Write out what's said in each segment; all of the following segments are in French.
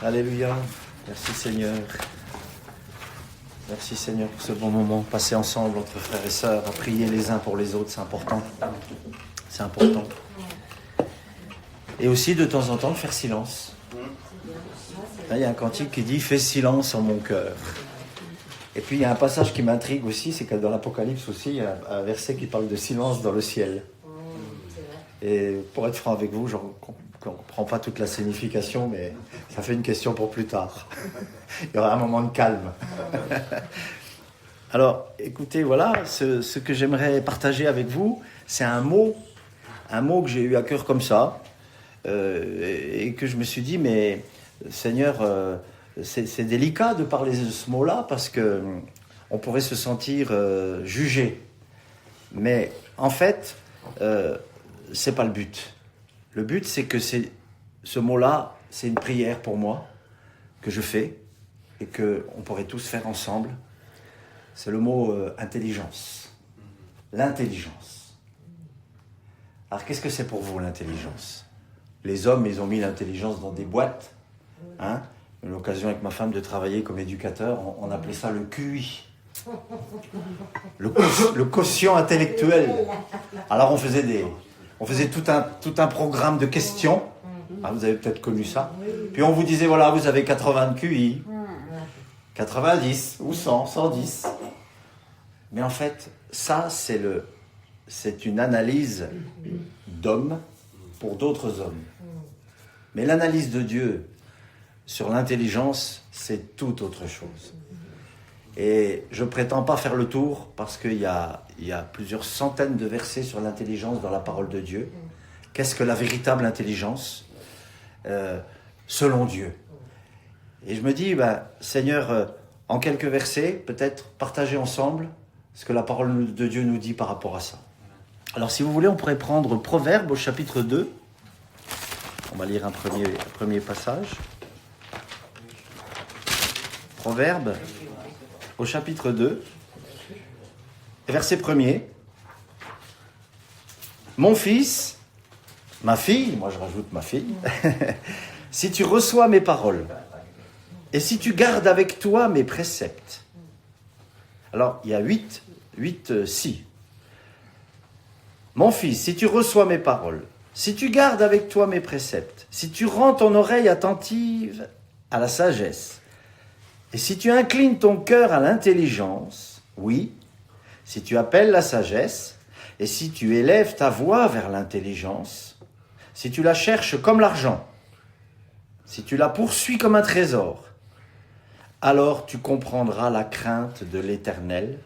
Alléluia. Merci Seigneur. Merci Seigneur pour ce bon moment passé ensemble entre frères et sœurs, à prier les uns pour les autres, c'est important. C'est important. Et aussi de temps en temps de faire silence. Là, il y a un cantique qui dit « Fais silence en mon cœur ». Et puis il y a un passage qui m'intrigue aussi, c'est que dans l'Apocalypse aussi, il y a un verset qui parle de silence dans le ciel. Et pour être franc avec vous, je ne comprends pas toute la signification, mais ça fait une question pour plus tard. Il y aura un moment de calme. Alors, écoutez, voilà, ce que j'aimerais partager avec vous, c'est un mot que j'ai eu à cœur comme ça, et que je me suis dit, mais Seigneur, c'est délicat de parler de ce mot-là, parce que on pourrait se sentir jugé. Mais en fait, c'est pas le but. Le but, c'est que ce mot-là, c'est une prière pour moi, que je fais, et qu'on pourrait tous faire ensemble. C'est le mot intelligence. L'intelligence. Alors, qu'est-ce que c'est pour vous, l'intelligence ? Les hommes, ils ont mis l'intelligence dans des boîtes. Hein ? J'ai eu l'occasion avec ma femme de travailler comme éducateur, on appelait ça le QI. Le quotient intellectuel. Alors, on faisait tout un programme de questions. Ah, vous avez peut-être connu ça. Puis on vous disait, voilà, vous avez 80 de QI, 90 ou 100, 110. Mais en fait, ça, c'est une analyse d'hommes pour d'autres hommes. Mais l'analyse de Dieu sur l'intelligence, c'est tout autre chose. Et je ne prétends pas faire le tour parce qu'il y a plusieurs centaines de versets sur l'intelligence dans la parole de Dieu. Qu'est-ce que la véritable intelligence selon Dieu? Et je me dis, Seigneur, en quelques versets, peut-être partager ensemble ce que la parole de Dieu nous dit par rapport à ça. Alors si vous voulez, on pourrait prendre Proverbes au chapitre 2. On va lire un premier passage. Proverbes au chapitre 2, verset 1er. Mon fils, ma fille, moi je rajoute ma fille, si tu reçois mes paroles et si tu gardes avec toi mes préceptes. Alors, il y a 8 si. Mon fils, si tu reçois mes paroles, si tu gardes avec toi mes préceptes, si tu rends ton oreille attentive à la sagesse, et si tu inclines ton cœur à l'intelligence, oui, si tu appelles la sagesse, et si tu élèves ta voix vers l'intelligence, si tu la cherches comme l'argent, si tu la poursuis comme un trésor, alors tu comprendras la crainte de l'Éternel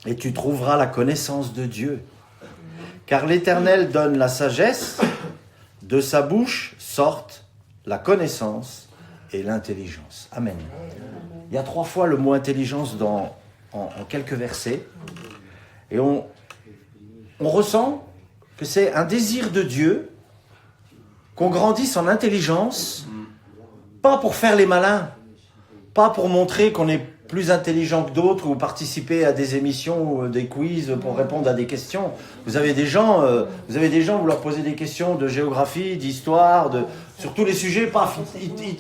et tu trouveras la connaissance de Dieu. Car l'Éternel donne la sagesse, de sa bouche sortent la connaissance et l'intelligence. Amen. Il y a 3 fois le mot intelligence en quelques versets. Et on ressent que c'est un désir de Dieu qu'on grandisse en intelligence, pas pour faire les malins, pas pour montrer qu'on est plus intelligent que d'autres ou participer à des émissions ou des quiz pour répondre à des questions. Vous avez des gens, vous leur posez des questions de géographie, d'histoire, sur tous les sujets, paf,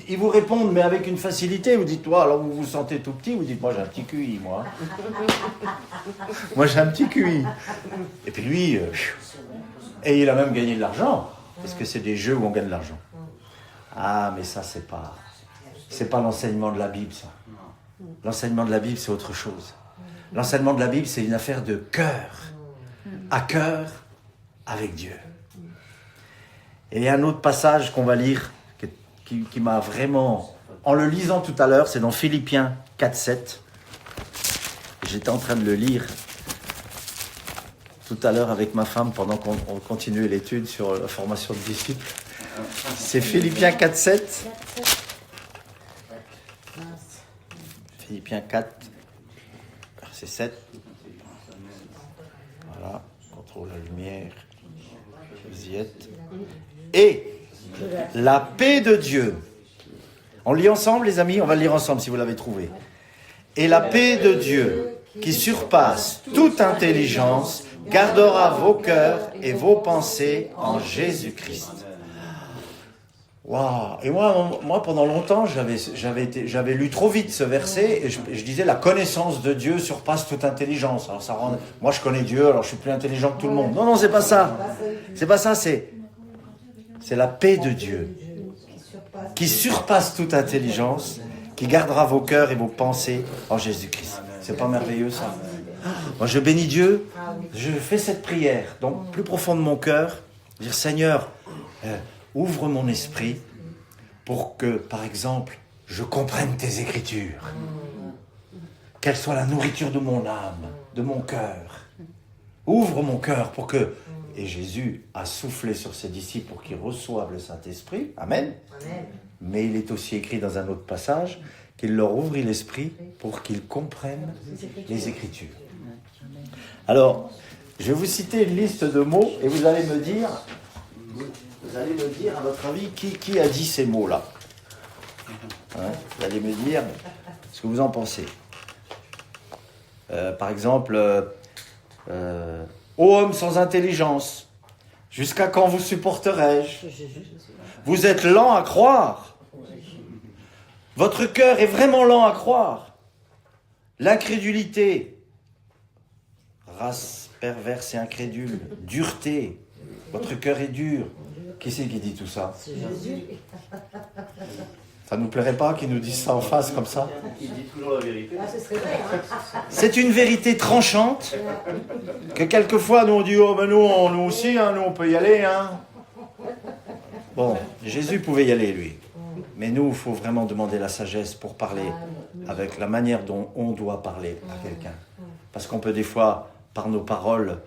ils vous répondent, mais avec une facilité. Vous dites, toi, alors vous vous sentez tout petit, vous dites, moi j'ai un petit QI, moi. Moi j'ai un petit QI. Et puis lui, et il a même gagné de l'argent, parce que c'est des jeux où on gagne de l'argent. Ah, mais ça, c'est pas l'enseignement de la Bible, ça. L'enseignement de la Bible, c'est autre chose. L'enseignement de la Bible, c'est une affaire de cœur, à cœur, avec Dieu. Et il y a un autre passage qu'on va lire, qui m'a vraiment... En le lisant tout à l'heure, c'est dans Philippiens 4:7. J'étais en train de le lire tout à l'heure avec ma femme pendant qu'on continuait l'étude sur la formation de disciples. C'est Philippiens 4:7. Philippiens 4, verset 7. Voilà, contrôle la lumière. Vous y êtes. Et la paix de Dieu. On lit ensemble, les amis? On va le lire ensemble si vous l'avez trouvé. Et la paix de Dieu, qui surpasse toute intelligence, gardera vos cœurs et vos pensées en Jésus-Christ. Waouh! Et moi, pendant longtemps, j'avais lu trop vite ce verset et je disais la connaissance de Dieu surpasse toute intelligence. Alors moi, je connais Dieu, alors je suis plus intelligent que tout le monde. Non, c'est pas ça. C'est pas ça. C'est la paix de Dieu qui surpasse toute intelligence, qui gardera vos cœurs et vos pensées en Jésus-Christ. C'est pas merveilleux ça? Moi, je bénis Dieu. Je fais cette prière, donc plus profond de mon cœur, dire Seigneur. Ouvre mon esprit pour que, par exemple, je comprenne tes Écritures. Qu'elle soit la nourriture de mon âme, de mon cœur. Ouvre mon cœur pour que... Et Jésus a soufflé sur ses disciples pour qu'ils reçoivent le Saint-Esprit. Amen. Amen. Mais il est aussi écrit dans un autre passage qu'il leur ouvrit l'esprit pour qu'ils comprennent les Écritures. Alors, je vais vous citer une liste de mots et vous allez me dire... Vous allez me dire, à votre avis, qui a dit ces mots-là? Vous allez me dire ce que vous en pensez. Par exemple, ô homme sans intelligence, jusqu'à quand vous supporterai-je? Vous êtes lent à croire. Votre cœur est vraiment lent à croire. L'incrédulité, race perverse et incrédule, dureté, votre cœur est dur. Qui c'est qui dit tout ça? C'est Jésus. Ça ne nous plairait pas qu'ils nous disent ça en face comme ça? Il dit toujours la vérité. C'est une vérité tranchante que quelquefois nous on dit oh ben nous aussi nous on peut y aller hein. Bon, Jésus pouvait y aller lui, mais nous il faut vraiment demander la sagesse pour parler avec la manière dont on doit parler à quelqu'un, parce qu'on peut des fois par nos paroles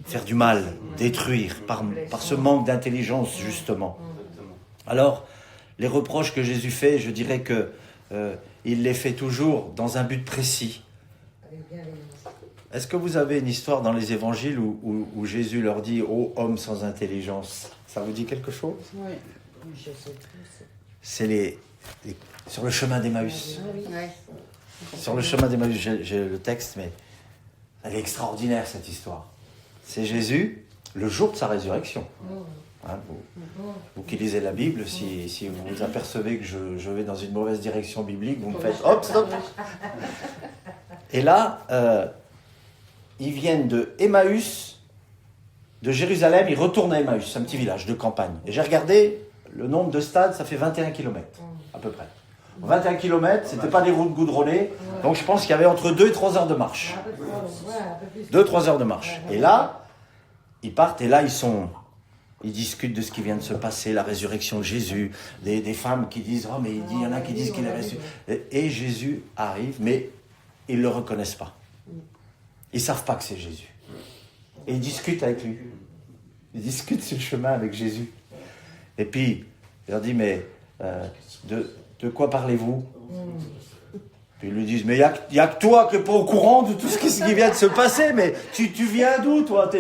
faire du mal, détruire, par ce manque d'intelligence, justement. Alors, les reproches que Jésus fait, je dirais que il les fait toujours dans un but précis. Est-ce que vous avez une histoire dans les évangiles où Jésus leur dit « Ô homme sans intelligence », ça vous dit quelque chose? Oui. C'est sur le chemin d'Emmaüs. Sur le chemin d'Emmaüs, j'ai le texte, mais... Elle est extraordinaire cette histoire. C'est Jésus, le jour de sa résurrection. Hein, vous qui lisez la Bible, si vous vous apercevez que je vais dans une mauvaise direction biblique, vous me faites hop, stop. Et là, ils viennent de Emmaüs, de Jérusalem, ils retournent à Emmaüs, c'est un petit village de campagne. Et j'ai regardé le nombre de stades, ça fait 21 km à peu près. 21 km, c'était pas des routes goudronnées, donc je pense qu'il y avait entre 2 et 3 heures de marche. 2-3 heures de marche. Et là, ils partent et là, ils discutent de ce qui vient de se passer, la résurrection de Jésus, des femmes qui disent, oh mais il y en a qui disent qu'il est ressuscité. Et Jésus arrive, mais ils ne le reconnaissent pas. Ils ne savent pas que c'est Jésus. Et ils discutent avec lui. Ils discutent sur le chemin avec Jésus. Et puis, il leur dit, mais de quoi parlez-vous? Puis ils lui disent, mais il n'y a que toi qui n'es pas au courant de tout ce qui vient de se passer, mais tu viens d'où, toi?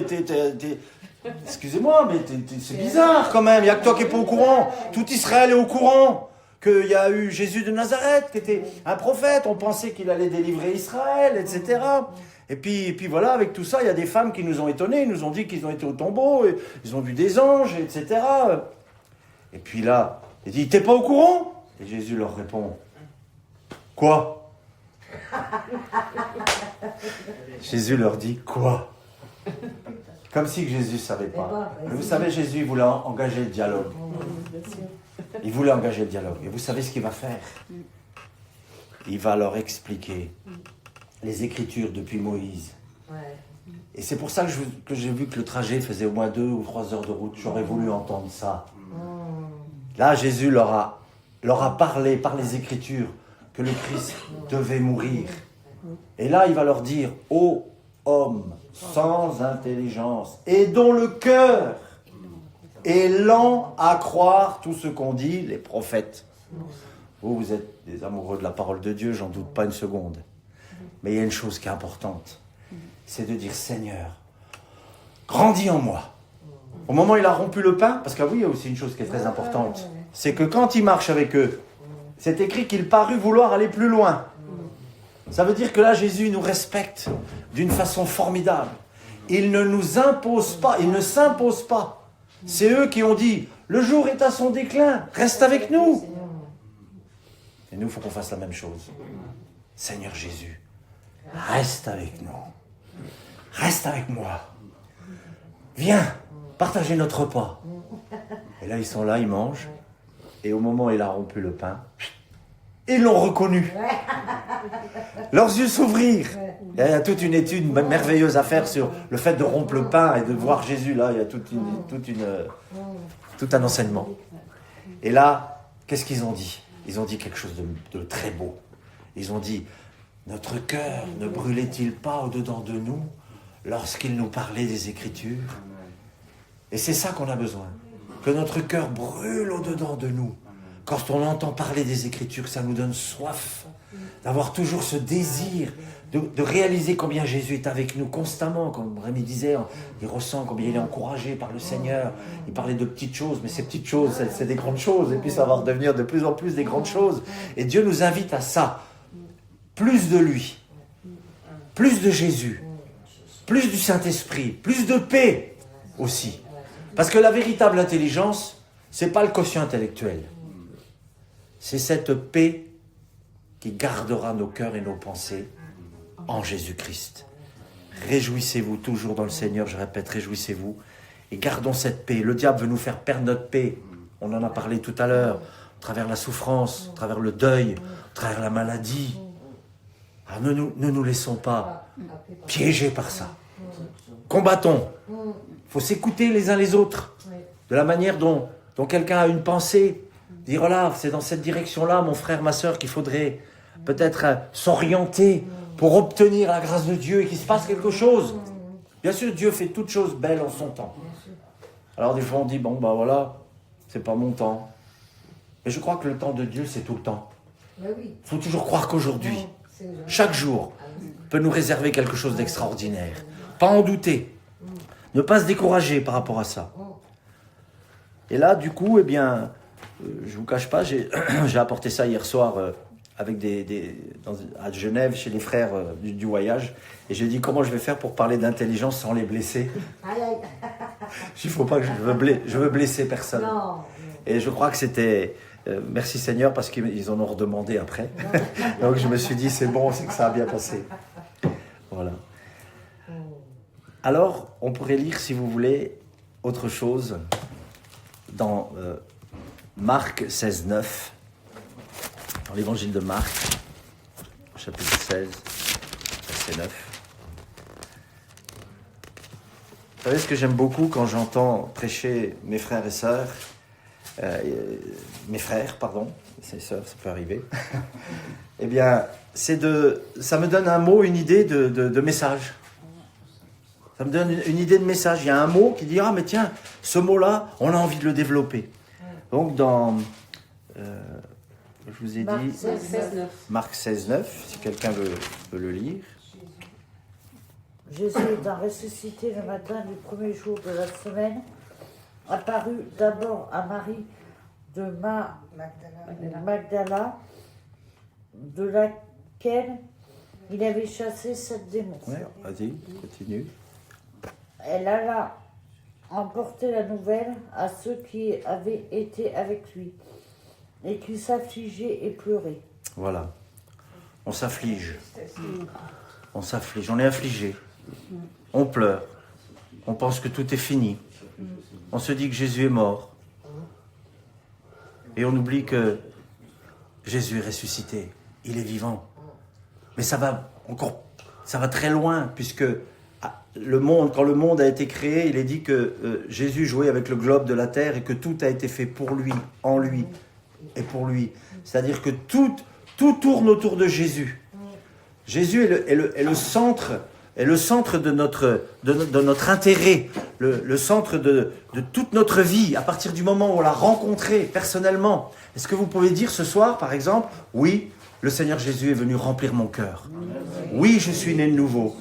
Excusez-moi, mais c'est bizarre quand même, il n'y a que toi qui n'es pas au courant. Tout Israël est au courant qu'il y a eu Jésus de Nazareth, qui était un prophète, on pensait qu'il allait délivrer Israël, etc. Et puis voilà, avec tout ça, il y a des femmes qui nous ont étonnés, ils nous ont dit qu'ils ont été au tombeau, et ils ont vu des anges, etc. Et puis là, il dit, t'es pas au courant? Et Jésus leur répond, quoi? Jésus leur dit, quoi? Comme si Jésus ne savait pas. Mais vous savez, Jésus voulait engager le dialogue. Il voulait engager le dialogue. Et vous savez ce qu'il va faire? Il va leur expliquer les Écritures depuis Moïse. Et c'est pour ça que j'ai vu que le trajet faisait au moins 2 ou 3 heures de route. J'aurais voulu entendre ça. Là, Jésus leur a parlé par les Écritures que le Christ devait mourir. Et là, il va leur dire, ô homme sans intelligence et dont le cœur est lent à croire tout ce qu'ont dit les prophètes. Vous êtes des amoureux de la parole de Dieu, j'en doute pas une seconde. Mais il y a une chose qui est importante, c'est de dire, Seigneur, grandis en moi. Au moment où il a rompu le pain, parce que oui, il y a aussi une chose qui est très importante, c'est que quand il marche avec eux, c'est écrit qu'il parut vouloir aller plus loin. Ça veut dire que là, Jésus nous respecte d'une façon formidable. Il ne nous impose pas, il ne s'impose pas. C'est eux qui ont dit, Le jour est à son déclin. Reste avec nous. Et nous, il faut qu'on fasse la même chose. Seigneur Jésus, reste avec nous. Reste avec moi. Viens, partagez notre repas. Et là, ils sont là, ils mangent. Et au moment où il a rompu le pain, ils l'ont reconnu. Leurs yeux s'ouvrirent. Il y a toute une étude merveilleuse à faire sur le fait de rompre le pain et de voir Jésus. Là, il y a tout un enseignement. Et là, qu'est-ce qu'ils ont dit? Ils ont dit quelque chose de très beau. Ils ont dit, notre cœur ne brûlait-il pas au-dedans de nous lorsqu'il nous parlait des Écritures? Et c'est ça qu'on a besoin. Que notre cœur brûle au-dedans de nous. Quand on entend parler des Écritures, ça nous donne soif. D'avoir toujours ce désir de réaliser combien Jésus est avec nous constamment. Comme Rémi disait, il ressent combien il est encouragé par le Seigneur. Il parlait de petites choses, mais ces petites choses, c'est des grandes choses. Et puis ça va devenir de plus en plus des grandes choses. Et Dieu nous invite à ça. Plus de lui. Plus de Jésus. Plus du Saint-Esprit. Plus de paix aussi. Parce que la véritable intelligence, c'est pas le quotient intellectuel. C'est cette paix qui gardera nos cœurs et nos pensées en Jésus-Christ. Réjouissez-vous toujours dans le Seigneur, je répète, réjouissez-vous. Et gardons cette paix. Le diable veut nous faire perdre notre paix. On en a parlé tout à l'heure, à travers la souffrance, à travers le deuil, à travers la maladie. Alors ne nous laissons pas piéger par ça. Combattons. Il faut s'écouter les uns les autres. De la manière dont quelqu'un a une pensée. Dire, voilà, c'est dans cette direction-là, mon frère, ma sœur, qu'il faudrait peut-être s'orienter pour obtenir la grâce de Dieu et qu'il se passe quelque chose. Bien sûr, Dieu fait toutes choses belles en son temps. Alors des fois, on dit, bon, ben voilà, c'est pas mon temps. Mais je crois que le temps de Dieu, c'est tout le temps. Il faut toujours croire qu'aujourd'hui, chaque jour, peut nous réserver quelque chose d'extraordinaire. Pas en douter. Ne pas se décourager par rapport à ça. Et là, du coup, eh bien, je vous cache pas, j'ai apporté ça hier soir avec à Genève, chez les frères du voyage. Et j'ai dit, comment je vais faire pour parler d'intelligence sans les blesser? Il faut pas que je veux blesser personne. Non. Et je crois que c'était... merci Seigneur, parce qu'ils en ont redemandé après. Donc je me suis dit, c'est bon, c'est que ça a bien passé. Voilà. Alors, on pourrait lire, si vous voulez, autre chose dans Marc 16, 9. Dans l'évangile de Marc, chapitre 16, verset 9. Vous savez ce que j'aime beaucoup quand j'entends prêcher mes frères et sœurs, mes sœurs, ça peut arriver. Eh bien, ça me donne un mot, une idée de message. Ça me donne une idée de message. Il y a un mot qui dit, ah mais tiens, ce mot-là, on a envie de le développer. Donc dans, je vous ai dit, Marc 16, 9, si quelqu'un veut le lire. Jésus étant ressuscité le matin du premier jour de la semaine, apparut d'abord à Marie de Magdala, de laquelle il avait chassé 7 démons. Oui, vas-y, continue. Elle alla emporter la nouvelle à ceux qui avaient été avec lui et qui s'affligeaient et pleuraient. Voilà, on s'afflige. On s'afflige, on est affligé. On pleure. On pense que tout est fini. On se dit que Jésus est mort. Et on oublie que Jésus est ressuscité. Il est vivant. Mais ça va très loin, puisque quand le monde a été créé, il est dit que Jésus jouait avec le globe de la terre et que tout a été fait pour lui, en lui et pour lui. C'est-à-dire que tout tourne autour de Jésus. Jésus est le centre de notre intérêt, le centre de toute notre vie, à partir du moment où on l'a rencontré personnellement. Est-ce que vous pouvez dire ce soir, par exemple, oui, le Seigneur Jésus est venu remplir mon cœur. Oui, je suis né de nouveau.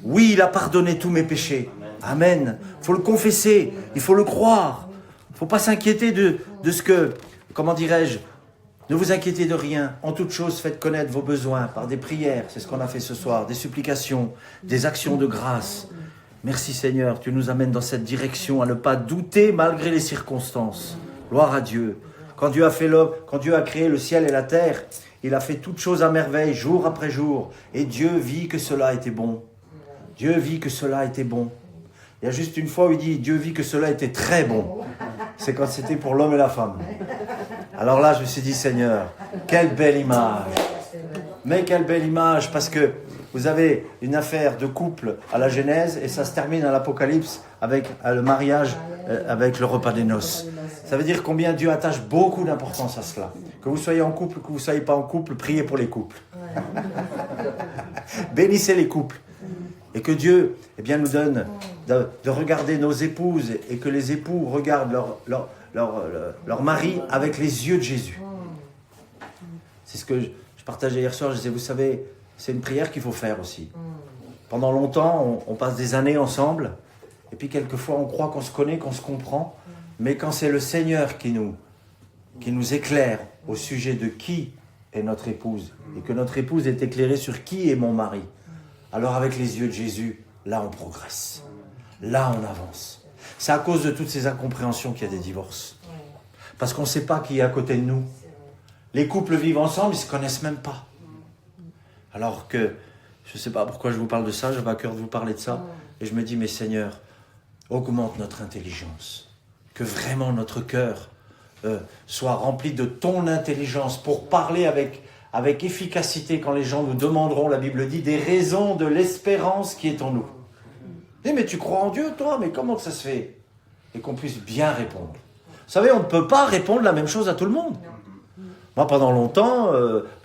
Oui, il a pardonné tous mes péchés. Amen. Il faut le confesser, il faut le croire. Il ne faut pas s'inquiéter de ce que, comment dirais-je, ne vous inquiétez de rien. En toute chose, faites connaître vos besoins par des prières. C'est ce qu'on a fait ce soir. Des supplications, des actions de grâce. Merci Seigneur, tu nous amènes dans cette direction, à ne pas douter malgré les circonstances. Gloire à Dieu. Quand Dieu a fait l'homme, quand Dieu a créé le ciel et la terre, il a fait toutes choses à merveille, jour après jour. Et Dieu vit que cela était bon. Dieu vit que cela était bon. Il y a juste une fois où il dit, Dieu vit que cela était très bon. C'est quand c'était pour l'homme et la femme. Alors là, je me suis dit, Seigneur, quelle belle image. Mais quelle belle image, parce que vous avez une affaire de couple à la Genèse et ça se termine à l'Apocalypse avec le mariage, avec le repas des noces. Ça veut dire combien Dieu attache beaucoup d'importance à cela. Que vous soyez en couple, que vous ne soyez pas en couple, priez pour les couples. Bénissez les couples. Et que Dieu nous donne de regarder nos épouses et que les époux regardent leur mari avec les yeux de Jésus. C'est ce que je partageais hier soir. Je disais, vous savez, c'est une prière qu'il faut faire aussi. Pendant longtemps, on passe des années ensemble. Et puis quelquefois, on croit qu'on se connaît, qu'on se comprend. Mais quand c'est le Seigneur qui nous éclaire au sujet de qui est notre épouse, et que notre épouse est éclairée sur qui est mon mari, alors avec les yeux de Jésus, là on progresse. Là on avance. C'est à cause de toutes ces incompréhensions qu'il y a des divorces. Parce qu'on ne sait pas qui est à côté de nous. Les couples vivent ensemble, ils ne se connaissent même pas. Alors que, je ne sais pas pourquoi je vous parle de ça, j'avais à cœur de vous parler de ça. Et je me dis, mais Seigneur, augmente notre intelligence. Que vraiment notre cœur soit rempli de ton intelligence pour parler avec efficacité quand les gens nous demanderont, la Bible dit, des raisons de l'espérance qui est en nous. Mais tu crois en Dieu, toi? Mais comment que ça se fait? Et qu'on puisse bien répondre. Vous savez, on ne peut pas répondre la même chose à tout le monde. Moi, pendant longtemps,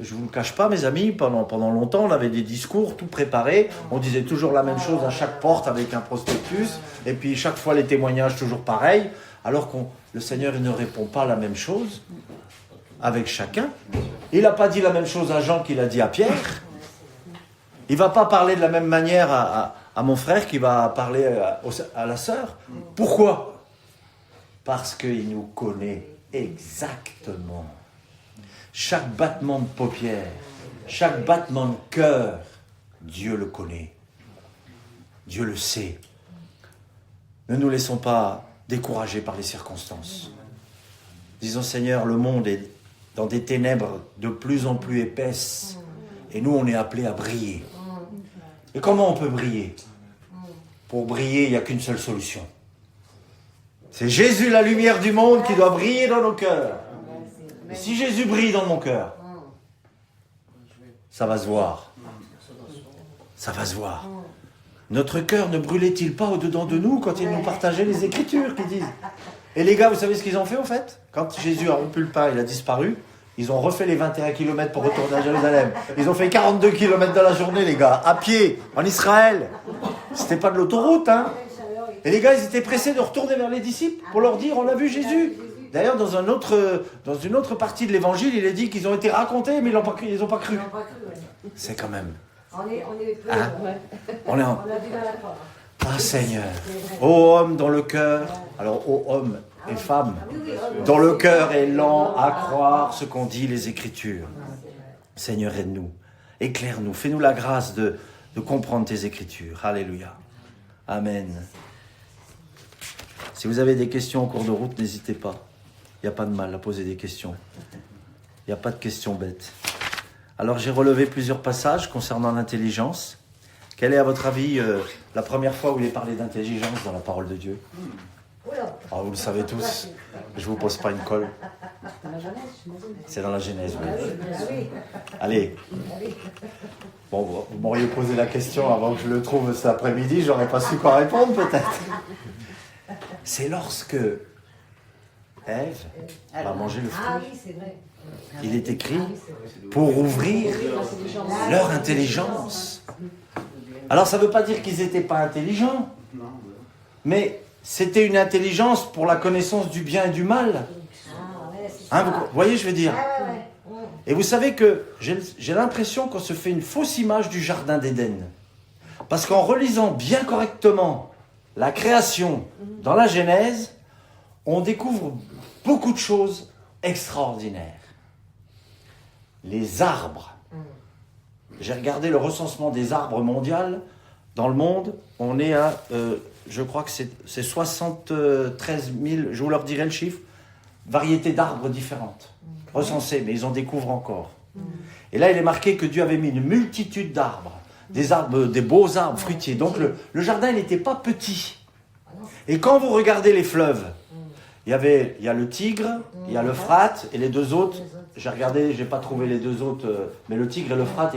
je ne vous le cache pas, mes amis, pendant longtemps, on avait des discours tout préparés. On disait toujours la même chose à chaque porte avec un prospectus. Et puis, chaque fois, les témoignages toujours pareils. Alors que le Seigneur, il ne répond pas la même chose avec chacun. Il n'a pas dit la même chose à Jean qu'il a dit à Pierre. Il ne va pas parler de la même manière à mon frère qu'il va parler à la sœur. Pourquoi? Parce qu'il nous connaît exactement. Chaque battement de paupières, chaque battement de cœur, Dieu le connaît. Dieu le sait. Ne nous laissons pas découragés par les circonstances. Disons, Seigneur, le monde est dans des ténèbres de plus en plus épaisses. Et nous, on est appelés à briller. Et comment on peut briller? Pour briller, il n'y a qu'une seule solution. C'est Jésus, la lumière du monde, qui doit briller dans nos cœurs. Et si Jésus brille dans mon cœur, ça va se voir. Ça va se voir. Notre cœur ne brûlait-il pas au-dedans de nous quand il nous partageait les Écritures qui disent? Et les gars, vous savez ce qu'ils ont fait en fait? Quand Jésus a rompu le pain, il a disparu, ils ont refait les 21 km pour retourner à Jérusalem. Ils ont fait 42 km dans la journée, les gars, à pied, en Israël. C'était pas de l'autoroute, hein? Et les gars, ils étaient pressés de retourner vers les disciples pour leur dire, on a vu Jésus. D'ailleurs, dans une autre partie de l'évangile, il est dit qu'ils ont été racontés, mais ils n'ont pas cru. C'est quand même... On est en... Ah Seigneur, ô homme dans le cœur, alors ô homme et femme, dont le cœur est lent à croire ce qu'ont dit les Écritures. Seigneur, aide-nous, éclaire-nous, fais-nous la grâce de comprendre tes Écritures. Alléluia. Amen. Si vous avez des questions en cours de route, n'hésitez pas. Il n'y a pas de mal à poser des questions. Il n'y a pas de questions bêtes. Alors j'ai relevé plusieurs passages concernant l'intelligence. Quelle est à votre avis la première fois où il est parlé d'intelligence dans la parole de Dieu? Alors, vous le savez tous, je ne vous pose pas une colle. C'est dans la Genèse, oui. Allez. Bon, vous m'auriez posé la question avant que je le trouve cet après-midi, j'aurais pas su quoi répondre peut-être. C'est lorsque Ève va manger le fruit. Il est écrit pour ouvrir leur intelligence. Alors ça ne veut pas dire qu'ils n'étaient pas intelligents, mais c'était une intelligence pour la connaissance du bien et du mal. Hein, vous voyez, je veux dire. Et vous savez que j'ai l'impression qu'on se fait une fausse image du jardin d'Éden. Parce qu'en relisant bien correctement la création dans la Genèse, on découvre beaucoup de choses extraordinaires. Les arbres. J'ai regardé le recensement des arbres mondial. Dans le monde, on est à, je crois que c'est 73 000, je vous leur dirai le chiffre, variétés d'arbres différentes, recensées, mais ils en découvrent encore. Et là, il est marqué que Dieu avait mis une multitude d'arbres, des beaux arbres fruitiers. Donc le jardin, il n'était pas petit. Et quand vous regardez les fleuves, il y a le Tigre, il y a l'Euphrate, et les deux autres, j'ai regardé, je n'ai pas trouvé les deux autres, mais le Tigre et l'Euphrate.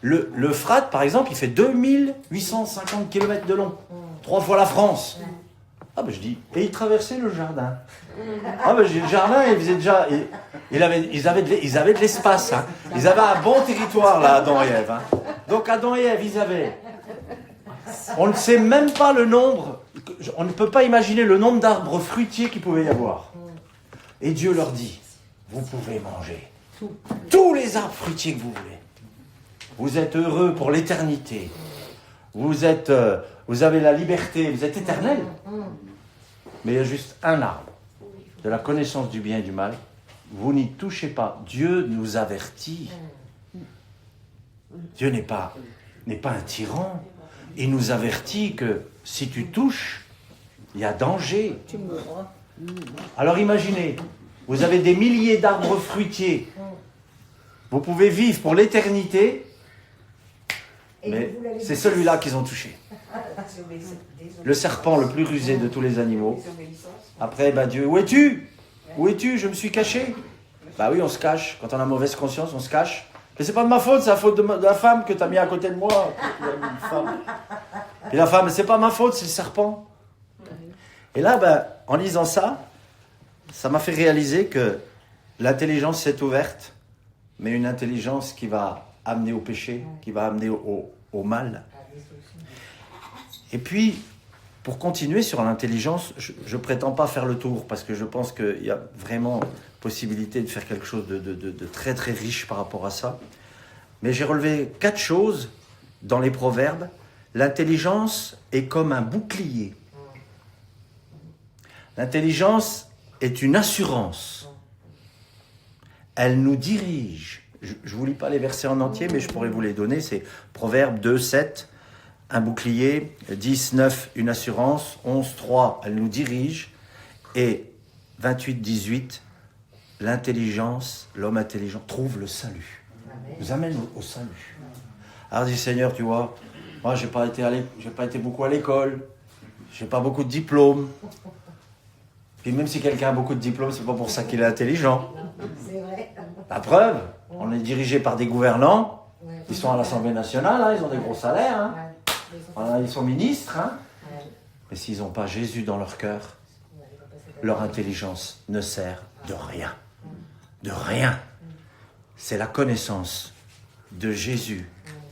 L'Euphrate, par exemple, il fait 2850 km de long, 3 fois la France. Ah ben je dis, et ils traversaient le jardin. Ah ben le jardin, ils faisaient déjà, ils avaient de l'espace. Hein. Ils avaient un bon territoire là, Adam et Ève. Hein. Donc Adam et Ève, ils avaient, on ne sait même pas le nombre, on ne peut pas imaginer le nombre d'arbres fruitiers qu'il pouvait y avoir. Et Dieu leur dit, vous pouvez manger tous les arbres fruitiers que vous voulez. Vous êtes heureux pour l'éternité. Vous avez la liberté, vous êtes éternel. Mais il y a juste un arbre, de la connaissance du bien et du mal. Vous n'y touchez pas. Dieu nous avertit. Dieu n'est pas un tyran. Il nous avertit que si tu touches, il y a danger. Tu mourras. Alors imaginez, vous avez des milliers d'arbres fruitiers. Vous pouvez vivre pour l'éternité, mais c'est celui-là qu'ils ont touché. Le serpent le plus rusé de tous les animaux. Après, Dieu, où es-tu ? Où es-tu ? Je me suis caché. Oui, on se cache. Quand on a mauvaise conscience, on se cache. Mais c'est pas de ma faute, c'est la faute de la femme que tu as mis à côté de moi. Et la femme, c'est pas ma faute, c'est le serpent. Et là, en lisant ça, ça m'a fait réaliser que l'intelligence s'est ouverte, mais une intelligence qui va amener au péché, qui va amener au mal. Et puis, pour continuer sur l'intelligence, je ne prétends pas faire le tour, parce que je pense qu'il y a vraiment possibilité de faire quelque chose de très très riche par rapport à ça. Mais j'ai relevé 4 choses dans les proverbes. L'intelligence est comme un bouclier. L'intelligence est une assurance. Elle nous dirige. Je ne vous lis pas les versets en entier, mais je pourrais vous les donner. C'est Proverbes 2, 7, un bouclier, 10, 9, une assurance, 11, 3, elle nous dirige, et 28, 18, l'intelligence, l'homme intelligent trouve le salut. Nous amène au salut. Alors dit Seigneur, tu vois, moi j'ai pas été beaucoup à l'école, j'ai pas beaucoup de diplômes. Puis même si quelqu'un a beaucoup de diplômes, c'est pas pour ça qu'il est intelligent. C'est vrai. La preuve, on est dirigé par des gouvernants, ils sont à l'Assemblée nationale, hein, ils ont des gros salaires, hein. Voilà, ils sont ministres, hein. Mais s'ils n'ont pas Jésus dans leur cœur, leur intelligence ne sert de rien. De rien. C'est la connaissance de Jésus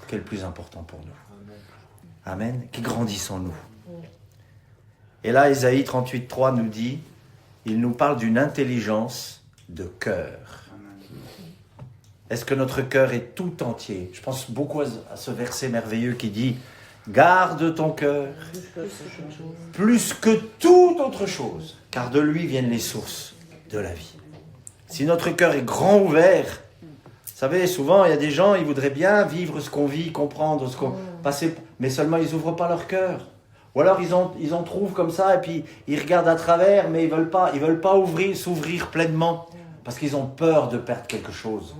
qui est le plus important pour nous. Amen. Qui grandisse en nous. Et là, Ésaïe 38.3 nous dit, il nous parle d'une intelligence de cœur. Est-ce que notre cœur est tout entier ? Je pense beaucoup à ce verset merveilleux qui dit « Garde ton cœur plus que toute autre chose, car de lui viennent les sources de la vie. » Si notre cœur est grand ouvert, vous savez, souvent il y a des gens, ils voudraient bien vivre ce qu'on vit, comprendre ce qu'on passer, mais seulement ils n'ouvrent pas leur cœur. Ou alors ils en trouvent comme ça et puis ils regardent à travers, mais ils veulent pas s'ouvrir pleinement parce qu'ils ont peur de perdre quelque chose.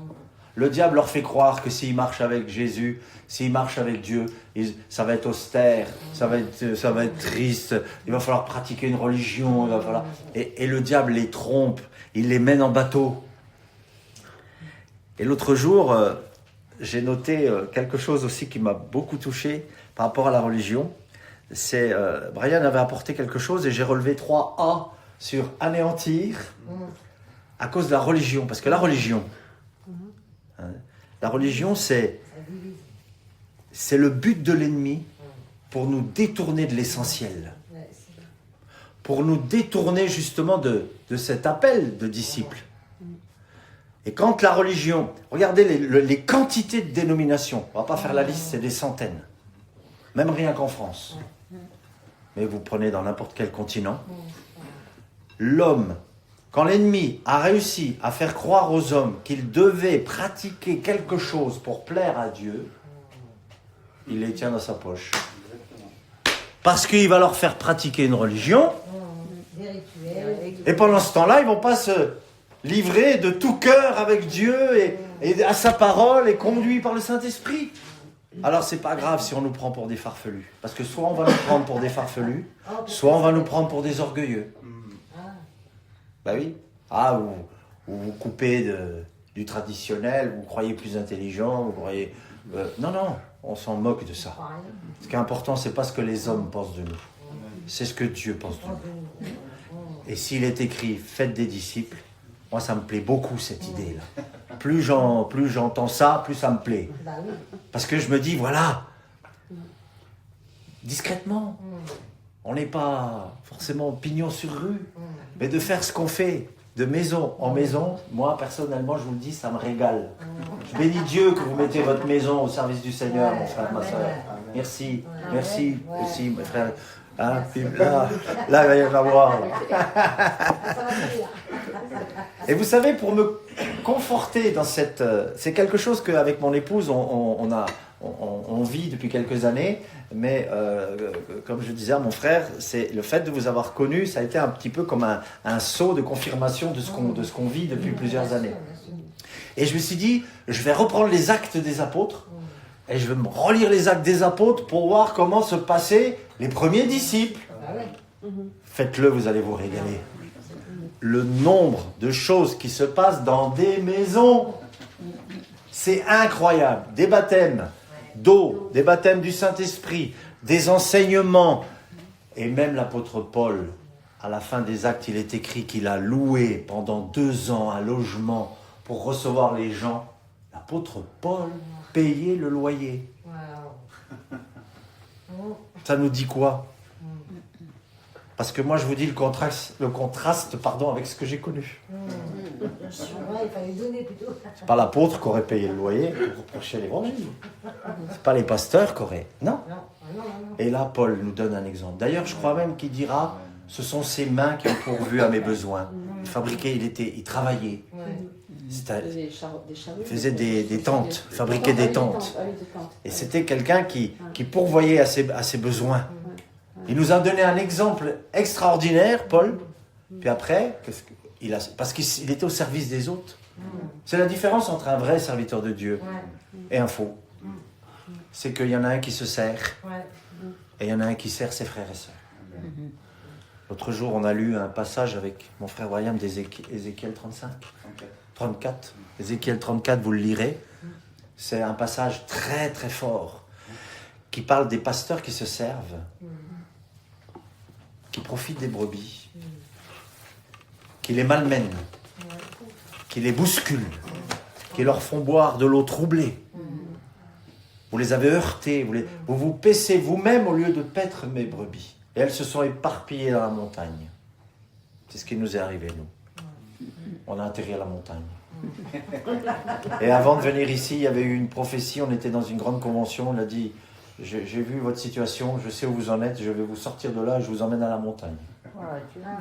Le diable leur fait croire que s'ils marchent avec Jésus, s'ils marchent avec Dieu, ça va être austère, ça va être triste, il va falloir pratiquer une religion, et le diable les trompe, il les mène en bateau. Et l'autre jour, j'ai noté quelque chose aussi qui m'a beaucoup touché par rapport à la religion. C'est Brian avait apporté quelque chose et j'ai relevé 3 A sur anéantir à cause de la religion. Parce que la religion, c'est le but de l'ennemi pour nous détourner de l'essentiel. Pour nous détourner justement de cet appel de disciples. Et quand la religion, regardez les quantités de dénominations, on ne va pas faire la liste, c'est des centaines. Même rien qu'en France. Mais vous prenez dans n'importe quel continent. L'homme, quand l'ennemi a réussi à faire croire aux hommes qu'ils devaient pratiquer quelque chose pour plaire à Dieu, il les tient dans sa poche. Parce qu'il va leur faire pratiquer une religion. Et pendant ce temps-là, ils ne vont pas se livrer de tout cœur avec Dieu et à sa parole et conduits par le Saint-Esprit. Alors c'est pas grave si on nous prend pour des farfelus. Parce que soit on va nous prendre pour des farfelus, soit on va nous prendre pour des orgueilleux. Bah oui. Ah, ou vous coupez du traditionnel, vous croyez plus intelligent, vous croyez... non, on s'en moque de ça. Ce qui est important, c'est pas ce que les hommes pensent de nous. C'est ce que Dieu pense de nous. Et s'il est écrit, faites des disciples, moi ça me plaît beaucoup cette idée-là. Plus j'entends ça, plus ça me plaît. Parce que je me dis, voilà, discrètement, on n'est pas forcément pignon sur rue, mais de faire ce qu'on fait, de maison en maison, moi personnellement, je vous le dis, ça me régale. Je bénis Dieu que vous mettez votre maison au service du Seigneur, mon frère, ma soeur. Merci aussi, mes frères. Hein, puis là, il va y en avoir. Et vous savez, pour me conforter dans cette... c'est quelque chose qu'avec mon épouse, on vit depuis quelques années, mais comme je disais à mon frère, c'est le fait de vous avoir connu, ça a été un petit peu comme un saut de confirmation de ce qu'on vit depuis plusieurs années. Et je me suis dit, je vais reprendre les actes des apôtres, et je vais me relire les actes des apôtres pour voir comment se passaient les premiers disciples. Faites-le, vous allez vous régaler. Le nombre de choses qui se passent dans des maisons, c'est incroyable. Des baptêmes d'eau, des baptêmes du Saint-Esprit, des enseignements. Et même l'apôtre Paul, à la fin des actes, il est écrit qu'il a loué pendant 2 ans un logement pour recevoir les gens. L'apôtre Paul payait le loyer. Ça nous dit quoi? Parce que moi, je vous dis le contraste avec ce que j'ai connu. C'est pas l'apôtre qui aurait payé le loyer pour prêcher l'évangile. C'est pas les pasteurs qui auraient... Non. Et là, Paul nous donne un exemple. D'ailleurs, je crois même qu'il dira, ce sont ses mains qui ont pourvu à mes besoins. Il fabriquait, il travaillait. Il faisait des tentes, fabriquait des tentes. Et c'était quelqu'un qui pourvoyait à ses besoins. Il nous a donné un exemple extraordinaire, Paul. Puis après, parce qu'il était au service des autres. C'est la différence entre un vrai serviteur de Dieu et un faux. C'est qu'il y en a un qui se sert et il y en a un qui sert ses frères et sœurs. L'autre jour, on a lu un passage avec mon frère William d'Ézéchiel 34. Ézéchiel 34, vous le lirez. C'est un passage très très fort qui parle des pasteurs qui se servent, qui profitent des brebis, qui les malmènent, qui les bousculent, qui leur font boire de l'eau troublée. Vous les avez heurtées, vous vous paissez vous-même au lieu de paître mes brebis. Et elles se sont éparpillées dans la montagne. C'est ce qui nous est arrivé, nous. On a atterri à la montagne. Et avant de venir ici, il y avait eu une prophétie, on était dans une grande convention, on a dit, j'ai vu votre situation, je sais où vous en êtes, je vais vous sortir de là et je vous emmène à la montagne.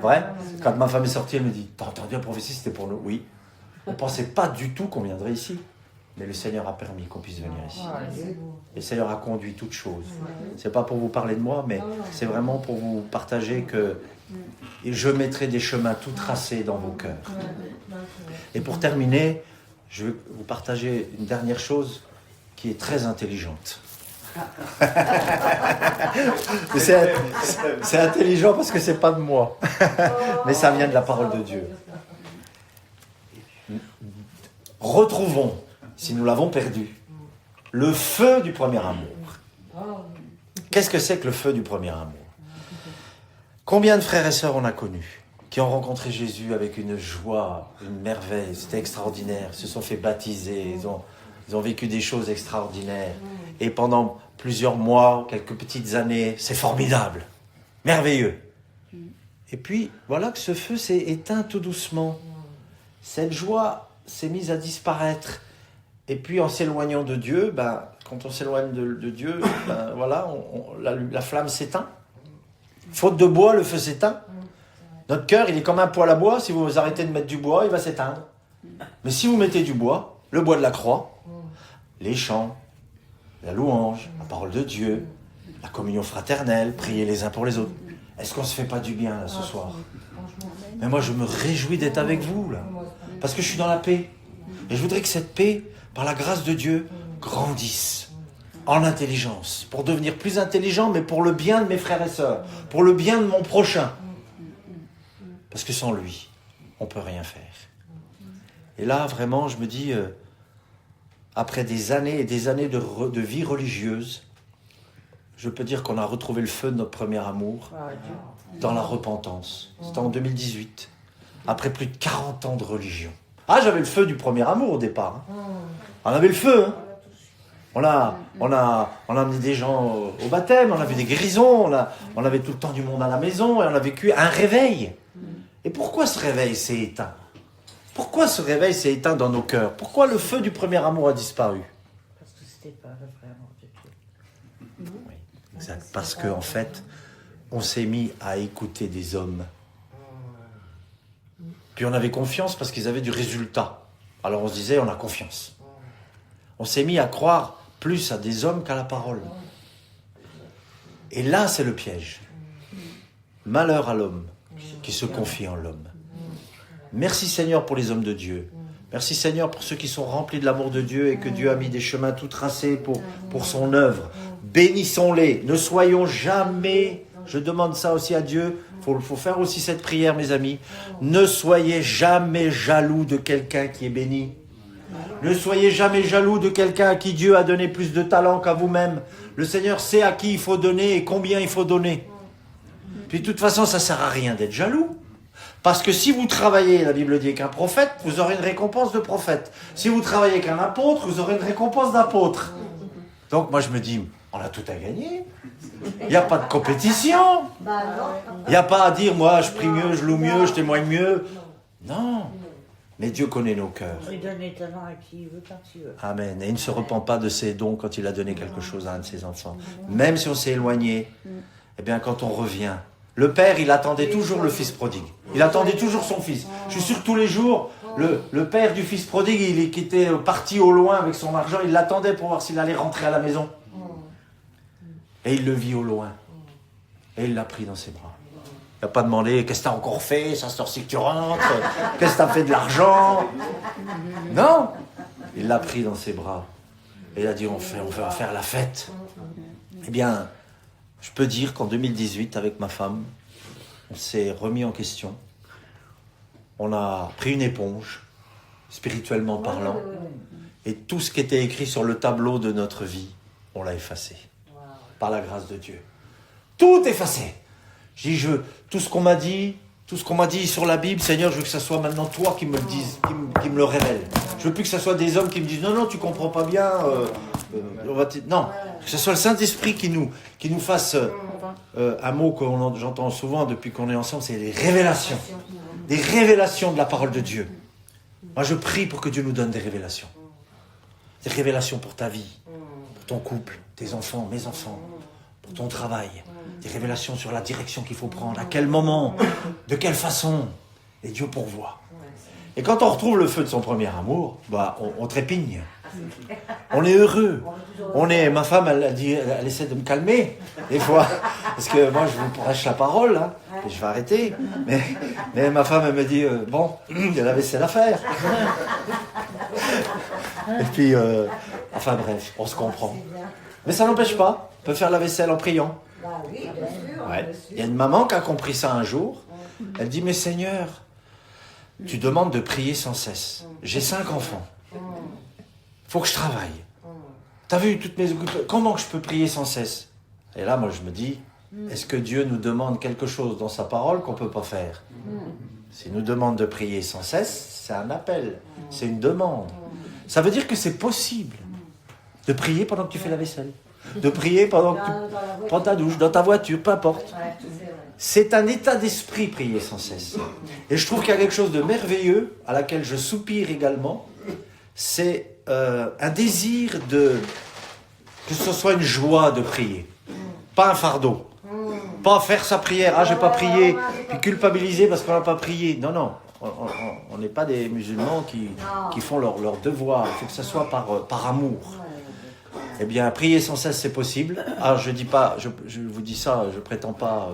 Vrai? Quand ma femme est sortie, elle me dit, t'as entendu la prophétie, c'était pour nous? Oui. On ne pensait pas du tout qu'on viendrait ici. Mais le Seigneur a permis qu'on puisse venir ici. Le Seigneur a conduit toutes choses. C'est pas pour vous parler de moi, mais c'est vraiment pour vous partager que je mettrai des chemins tout tracés dans vos cœurs. Et pour terminer, je vais vous partager une dernière chose qui est très intelligente. C'est intelligent parce que c'est pas de moi, mais ça vient de la parole de Dieu. Retrouvons, si nous l'avons perdu, le feu du premier amour. Qu'est-ce que c'est que le feu du premier amour? Combien de frères et sœurs on a connus qui ont rencontré Jésus avec une joie, une merveille, c'était extraordinaire, ils se sont fait baptiser, ils ont vécu des choses extraordinaires. Et pendant plusieurs mois, quelques petites années, c'est formidable, merveilleux. Et puis, voilà que ce feu s'est éteint tout doucement. Cette joie s'est mise à disparaître. Et puis, en s'éloignant de Dieu, quand on s'éloigne de Dieu, voilà, la flamme s'éteint. Faute de bois, le feu s'éteint. Notre cœur, il est comme un poêle à bois. Si vous arrêtez de mettre du bois, il va s'éteindre. Mais si vous mettez du bois, le bois de la croix, les chants, la louange, la parole de Dieu, la communion fraternelle, prier les uns pour les autres. Est-ce qu'on ne se fait pas du bien là ce soir? Mais moi je me réjouis d'être avec vous là, parce que je suis dans la paix. Et je voudrais que cette paix, par la grâce de Dieu, grandisse en intelligence, pour devenir plus intelligent, mais pour le bien de mes frères et sœurs, pour le bien de mon prochain. Parce que sans lui, on ne peut rien faire. Et là, vraiment, je me dis, après des années et des années de vie religieuse, je peux dire qu'on a retrouvé le feu de notre premier amour dans la repentance. C'était en 2018, après plus de 40 ans de religion. Ah, j'avais le feu du premier amour au départ. Hein. On avait le feu. Hein. On a amené des gens au baptême, on a vu des guérisons, on avait tout le temps du monde à la maison et on a vécu un réveil. Et pourquoi ce réveil s'est éteint? Pourquoi ce réveil s'est éteint dans nos cœurs? Pourquoi le feu du premier amour a disparu? Parce que c'était pas le vrai amour de Dieu. Oui, exact. Parce qu'en fait, on s'est mis à écouter des hommes. Puis on avait confiance parce qu'ils avaient du résultat. Alors on se disait, on a confiance. On s'est mis à croire plus à des hommes qu'à la parole. Et là, c'est le piège. Malheur à l'homme qui se confie en l'homme. Merci Seigneur pour les hommes de Dieu. Merci Seigneur pour ceux qui sont remplis de l'amour de Dieu et que Dieu a mis des chemins tout tracés pour son œuvre. Bénissons-les. Ne soyons jamais, je demande ça aussi à Dieu, il faut faire aussi cette prière mes amis, ne soyez jamais jaloux de quelqu'un qui est béni. Ne soyez jamais jaloux de quelqu'un à qui Dieu a donné plus de talent qu'à vous-même. Le Seigneur sait à qui il faut donner et combien il faut donner. Puis de toute façon, ça ne sert à rien d'être jaloux. Parce que si vous travaillez, la Bible dit, avec un prophète, vous aurez une récompense de prophète. Si vous travaillez avec un apôtre, vous aurez une récompense d'apôtre. Donc moi je me dis, on a tout à gagner. Il n'y a pas de compétition. Il n'y a pas à dire, moi je prie mieux, je loue mieux, je témoigne mieux. Non. Mais Dieu connaît nos cœurs. Il donne les talents à qui il veut, quand il veut. Amen. Et il ne se repent pas de ses dons quand il a donné quelque chose à un de ses enfants. Même si on s'est éloigné, eh bien quand on revient, le père, il attendait toujours le fils prodigue. Il attendait toujours son fils. Je suis sûr que tous les jours, le père du fils prodigue, qui était parti au loin avec son argent, il l'attendait pour voir s'il allait rentrer à la maison. Et il le vit au loin. Et il l'a pris dans ses bras. Il n'a pas demandé, qu'est-ce que tu as encore fait? Ça sort si que tu rentres? Qu'est-ce que tu as fait de l'argent? Non. Il l'a pris dans ses bras. Et il a dit, on va faire la fête. Eh bien, je peux dire qu'en 2018, avec ma femme, on s'est remis en question. On a pris une éponge, spirituellement parlant, et tout ce qui était écrit sur le tableau de notre vie, on l'a effacé. Par la grâce de Dieu. Tout effacé. Je dis, tout ce qu'on m'a dit sur la Bible, Seigneur, je veux que ce soit maintenant toi qui me le dise, qui me le révèle. Je veux plus que ce soit des hommes qui me disent, non, tu comprends pas bien. Non, que ce soit le Saint-Esprit qui nous fasse un mot que j'entends souvent depuis qu'on est ensemble, c'est les révélations. Des révélations de la parole de Dieu. Moi, je prie pour que Dieu nous donne des révélations. Des révélations pour ta vie, pour ton couple, tes enfants, mes enfants, pour ton travail. Des révélations sur la direction qu'il faut prendre, à quel moment, de quelle façon. Et Dieu pourvoit. Et quand on retrouve le feu de son premier amour, on trépigne. On est heureux. Ma femme, elle essaie de me calmer, des fois. Parce que moi, je vous prêche la parole, hein, et je vais arrêter. Mais ma femme, elle me dit, il y a la vaisselle à faire. Et puis, enfin bref, on se comprend. Mais ça n'empêche pas, on peut faire la vaisselle en priant. Ouais. Il y a une maman qui a compris ça un jour. Elle dit, mais Seigneur, tu demandes de prier sans cesse. J'ai 5 enfants. Faut que je travaille. T'as vu toutes mes occupations. Comment que je peux prier sans cesse? Et là, moi, je me dis, est-ce que Dieu nous demande quelque chose dans sa parole qu'on ne peut pas faire? S'il nous demande de prier sans cesse, c'est un appel, c'est une demande. Ça veut dire que c'est possible de prier pendant que tu fais la vaisselle, de prier pendant que tu prends ta douche, dans ta voiture, peu importe. C'est un état d'esprit, prier sans cesse. Et je trouve qu'il y a quelque chose de merveilleux, à laquelle je soupire également, c'est un désir que ce soit une joie de prier, pas un fardeau. Pas faire sa prière, j'ai pas prié, puis culpabiliser parce qu'on n'a pas prié. Non, on n'est pas des musulmans qui font leur devoir. Il faut que ce soit par amour. Eh bien, prier sans cesse, c'est possible. Alors, je dis pas, je vous dis ça, je prétends pas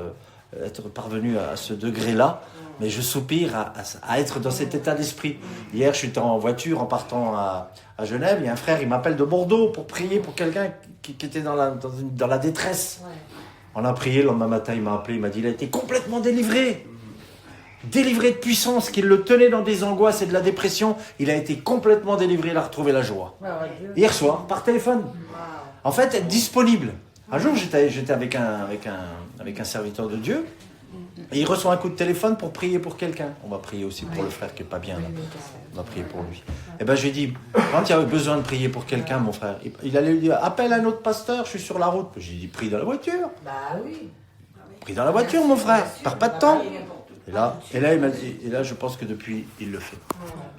être parvenu à ce degré-là, mais je soupire à être dans cet état d'esprit. Hier, je suis en voiture en partant à Genève. Il y a un frère, il m'appelle de Bordeaux pour prier pour quelqu'un qui était dans la détresse. On a prié, le lendemain matin, il m'a appelé, il m'a dit, il a été complètement délivré. Délivré de puissance, qui le tenait dans des angoisses et de la dépression. Il a été complètement délivré, il a retrouvé la joie. Hier soir, par téléphone. En fait, être disponible. Un jour, j'étais avec un serviteur de Dieu, et il reçoit un coup de téléphone pour prier pour quelqu'un. On va prier aussi pour le frère qui n'est pas bien là. On va prier pour lui. Et ben, je lui ai dit, quand il y avait besoin de prier pour quelqu'un, mon frère, il allait lui dire, appelle un autre pasteur, je suis sur la route. Je lui ai dit, prie dans la voiture. Bah oui. Prie dans la voiture, mon frère, perds pas de temps. Et là, il m'a dit, et là, je pense que depuis, il le fait.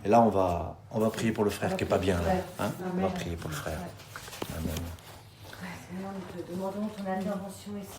Et là, on va prier pour le frère qui n'est pas bien là. Hein, on va prier pour le frère. Amen. Nous te demandons ton intervention ici.